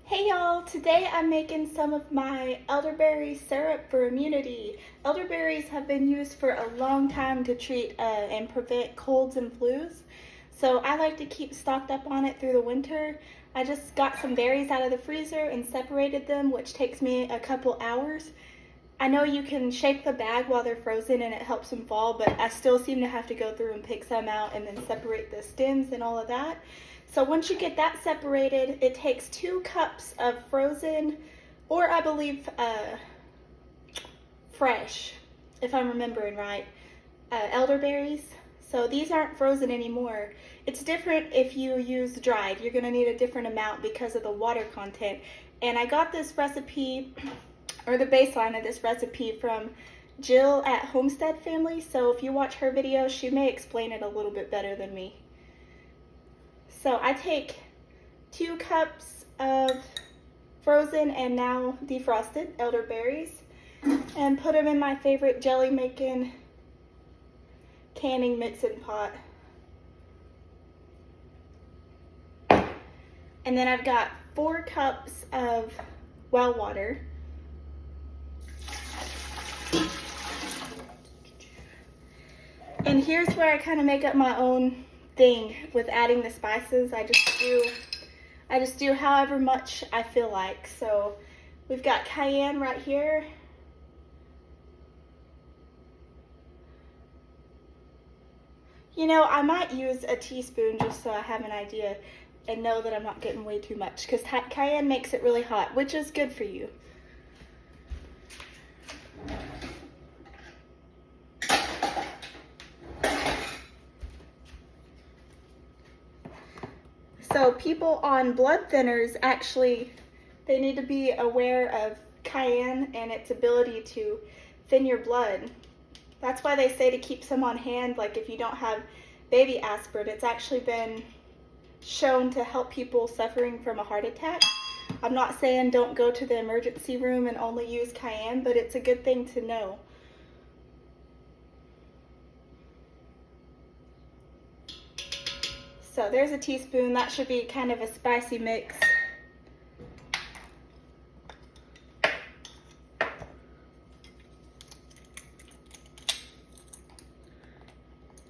Hey y'all, today I'm making some of my elderberry syrup for immunity. Elderberries have been used for a long time to treat and prevent colds and flus. So I like to keep stocked up on it through the winter. I just got some berries out of the freezer and separated them, which takes me a couple hours. I know you can shake the bag while they're frozen and it helps them fall, but I still seem to have to go through and pick some out and then separate the stems and all of that. So once you get that separated, it takes 2 cups of frozen, or I believe fresh, if I'm remembering right, elderberries. So these aren't frozen anymore. It's different if you use dried. You're gonna need a different amount because of the water content. And I got this recipe, or the baseline of this recipe, from Jill at Homestead Family. So if you watch her video, she may explain it a little bit better than me. So I take 2 cups of frozen and now defrosted elderberries and put them in my favorite jelly making canning mixing pot. And then I've got 4 cups of well water. And here's where I kind of make up my own thing with adding the spices. I just do however much I feel like. So we've got cayenne right here. You know, I might use a teaspoon just so I have an idea and know that I'm not getting way too much, because cayenne makes it really hot, which is good for you. So people on blood thinners, actually, they need to be aware of cayenne and its ability to thin your blood. That's why they say to keep some on hand, like if you don't have baby aspirin. It's actually been shown to help people suffering from a heart attack. I'm not saying don't go to the emergency room and only use cayenne, but it's a good thing to know. So there's a teaspoon. That should be kind of a spicy mix.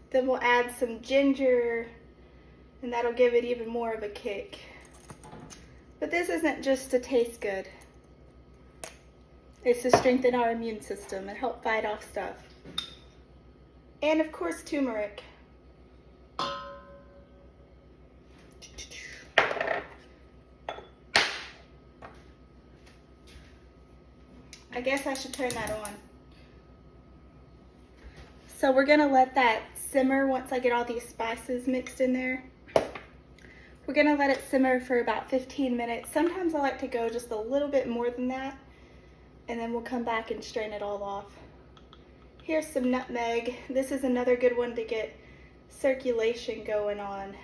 Then we'll add some ginger, and that'll give it even more of a kick. But this isn't just to taste good. It's to strengthen our immune system and help fight off stuff. And of course, turmeric. I guess I should turn that on. So we're gonna let that simmer once I get all these spices mixed in there. We're gonna let it simmer for about 15 minutes. Sometimes I like to go just a little bit more than that, and then we'll come back and strain it all off. Here's some nutmeg. This is another good one to get circulation going on.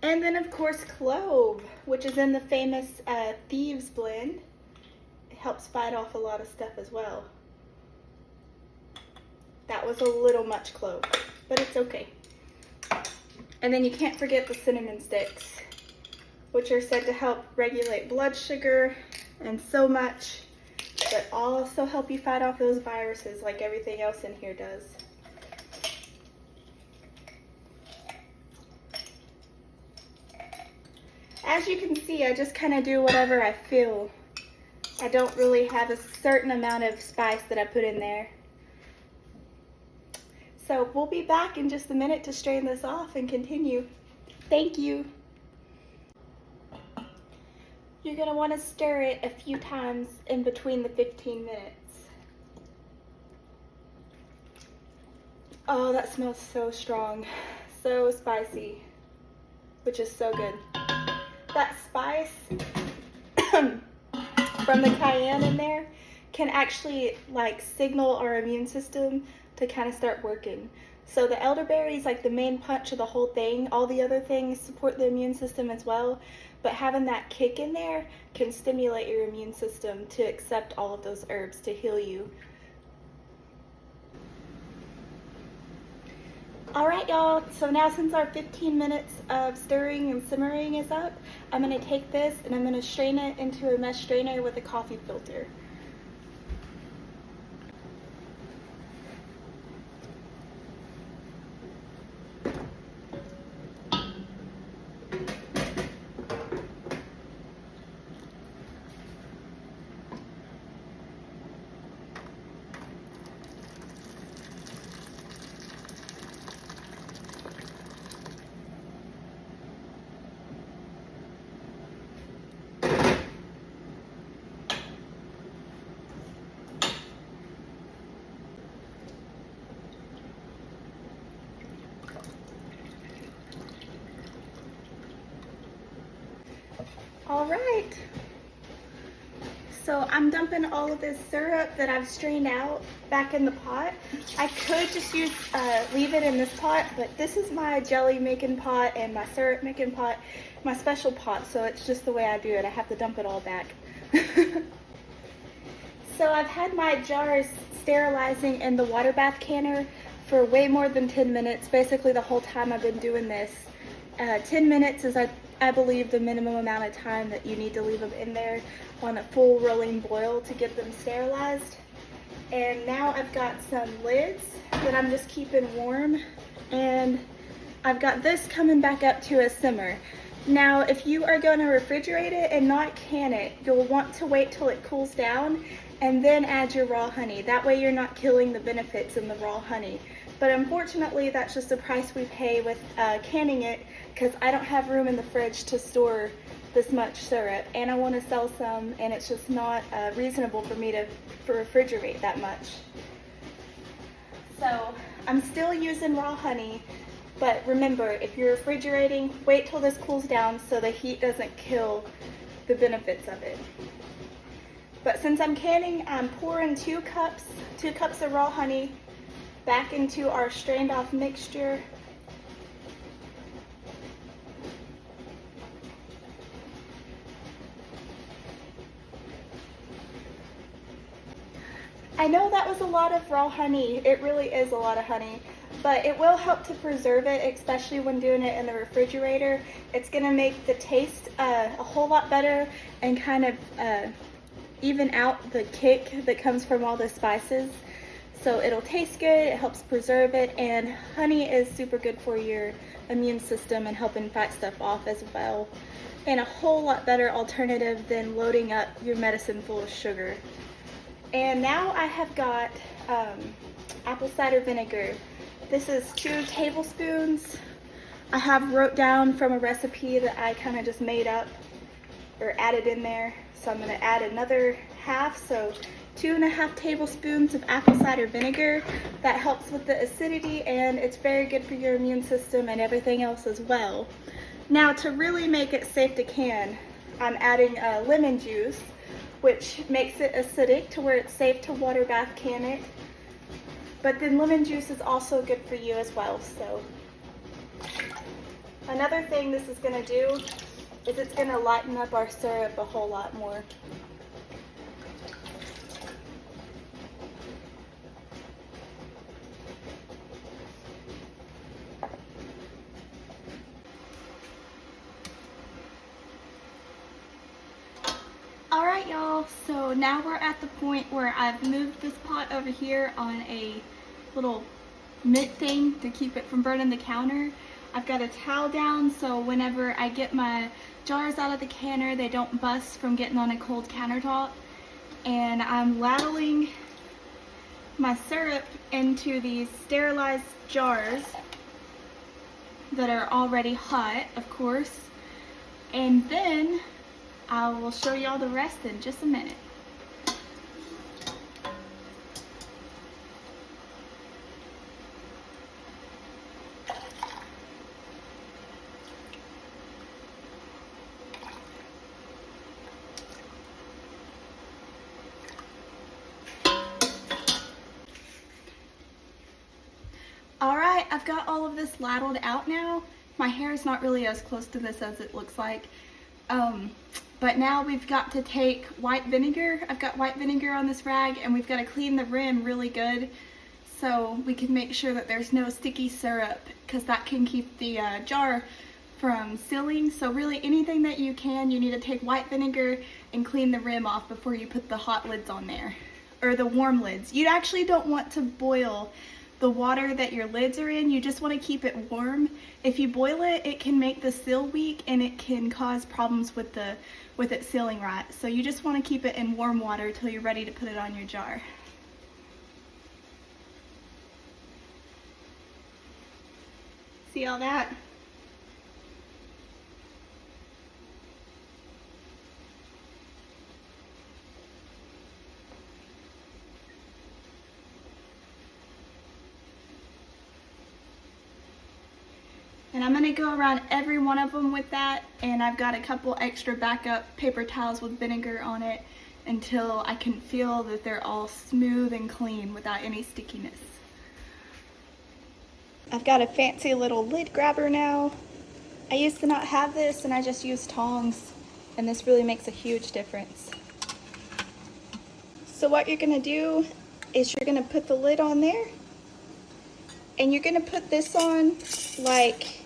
And then of course clove, which is in the famous Thieves blend. It helps fight off a lot of stuff as well. That was a little much clove, but it's okay. And then you can't forget the cinnamon sticks, which are said to help regulate blood sugar and so much, but also help you fight off those viruses like everything else in here does. As you can see, I just kind of do whatever I feel. I don't really have a certain amount of spice that I put in there. So we'll be back in just a minute to strain this off and continue. Thank you. You're going to want to stir it a few times in between the 15 minutes. Oh, that smells so strong. So spicy, which is so good. That spice from the cayenne in there can actually like signal our immune system to kind of start working. So the elderberry is like the main punch of the whole thing. All the other things support the immune system as well, but having that kick in there can stimulate your immune system to accept all of those herbs to heal you. Alright y'all, so now since our 15 minutes of stirring and simmering is up, I'm going to take this and I'm going to strain it into a mesh strainer with a coffee filter. Alright, so I'm dumping all of this syrup that I've strained out back in the pot. I could just leave it in this pot, but this is my jelly making pot and my syrup making pot, my special pot, so it's just the way I do it. I have to dump it all back. So I've had my jars sterilizing in the water bath canner for way more than 10 minutes, basically the whole time I've been doing this. 10 minutes is, I believe, the minimum amount of time that you need to leave them in there on a full rolling boil to get them sterilized. And now I've got some lids that I'm just keeping warm, and I've got this coming back up to a simmer. Now, if you are going to refrigerate it and not can it, you'll want to wait till it cools down and then add your raw honey. That way you're not killing the benefits in the raw honey. But unfortunately, that's just the price we pay with canning it, because I don't have room in the fridge to store this much syrup, and I want to sell some, and it's just not reasonable for me to refrigerate that much. So I'm still using raw honey, but remember, if you're refrigerating, wait till this cools down so the heat doesn't kill the benefits of it. But since I'm canning, I'm pouring 2 cups of raw honey back into our strained off mixture. I know that was a lot of raw honey. It really is a lot of honey, but it will help to preserve it, especially when doing it in the refrigerator. It's going to make the taste a whole lot better and kind of even out the kick that comes from all the spices. So it'll taste good, it helps preserve it, and honey is super good for your immune system and helping fight stuff off as well. And a whole lot better alternative than loading up your medicine full of sugar. And now I have got apple cider vinegar. This is 2 tablespoons. I have wrote down from a recipe that I kind of just made up or added in there. So I'm going to add another half, so 2.5 tablespoons of apple cider vinegar. That helps with the acidity, and it's very good for your immune system and everything else as well. Now, to really make it safe to can, I'm adding lemon juice, which makes it acidic to where it's safe to water bath can it. But then lemon juice is also good for you as well. So another thing this is going to do is it's going to lighten up our syrup a whole lot more. Alright y'all, so now we're at the point where I've moved this pot over here on a little mitt thing to keep it from burning the counter. I've got a towel down so whenever I get my jars out of the canner, they don't bust from getting on a cold countertop. And I'm ladling my syrup into these sterilized jars that are already hot, of course. And then I will show y'all the rest in just a minute. Alright, I've got all of this ladled out now. My hair is not really as close to this as it looks like. But now we've got to take white vinegar. I've got white vinegar on this rag, and we've got to clean the rim really good so we can make sure that there's no sticky syrup, because that can keep the jar from sealing. So really anything that you need to take white vinegar and clean the rim off before you put the hot lids on there, or the warm lids. You actually don't want to boil the water that your lids are in, you just want to keep it warm. If you boil it, it can make the seal weak and it can cause problems with it sealing right. So you just want to keep it in warm water until you're ready to put it on your jar. See all that? And I'm going to go around every one of them with that, and I've got a couple extra backup paper towels with vinegar on it until I can feel that they're all smooth and clean without any stickiness. I've got a fancy little lid grabber now. I used to not have this and I just use tongs, and this really makes a huge difference. So what you're going to do is you're going to put the lid on there, and you're going to put this on like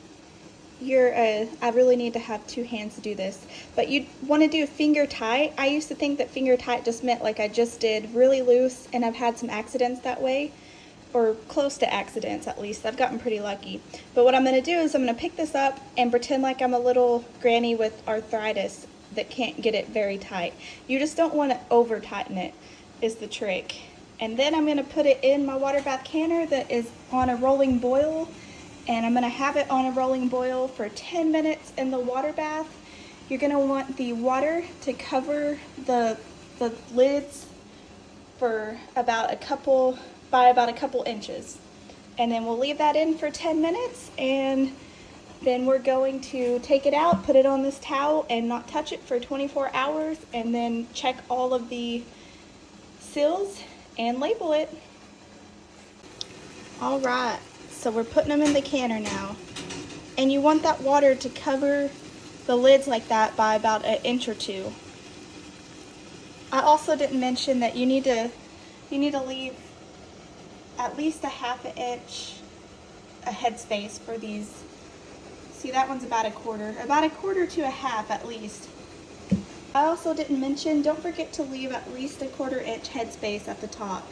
I really need to have two hands to do this, but you want to do finger tight. I used to think that finger tight just meant like I just did really loose, and I've had some accidents that way, or close to accidents at least. I've gotten pretty lucky. But what I'm going to do is I'm going to pick this up and pretend like I'm a little granny with arthritis that can't get it very tight. You just don't want to over tighten it is the trick. And then I'm going to put it in my water bath canner that is on a rolling boil, and I'm going to have it on a rolling boil for 10 minutes in the water bath. You're going to want the water to cover the lids for about a couple inches. And then we'll leave that in for 10 minutes, and then we're going to take it out, put it on this towel, and not touch it for 24 hours, and then check all of the seals and label it. All right, so we're putting them in the canner now, and you want that water to cover the lids like that by about an inch or two. I also didn't mention that you need to leave at least a half an inch a headspace for these. See, that one's about a quarter to a half at least. I also didn't mention, don't forget to leave at least a 1/4 inch headspace at the top.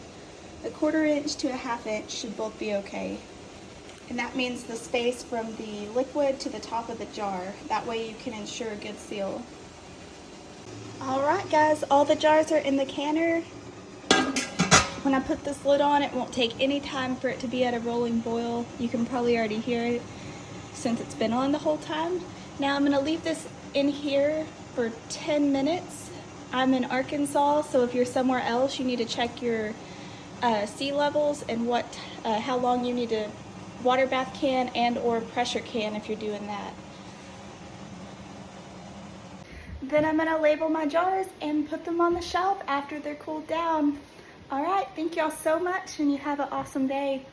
A 1/4 inch to a half inch should both be okay. And that means the space from the liquid to the top of the jar. That way you can ensure a good seal. Alright guys, all the jars are in the canner. When I put this lid on, it won't take any time for it to be at a rolling boil. You can probably already hear it since it's been on the whole time. Now I'm going to leave this in here for 10 minutes. I'm in Arkansas, so if you're somewhere else, you need to check your sea levels and how long you need to water bath can and or pressure can if you're doing that. Then I'm going to label my jars and put them on the shelf after they're cooled down. Alright, thank y'all so much, and you have an awesome day.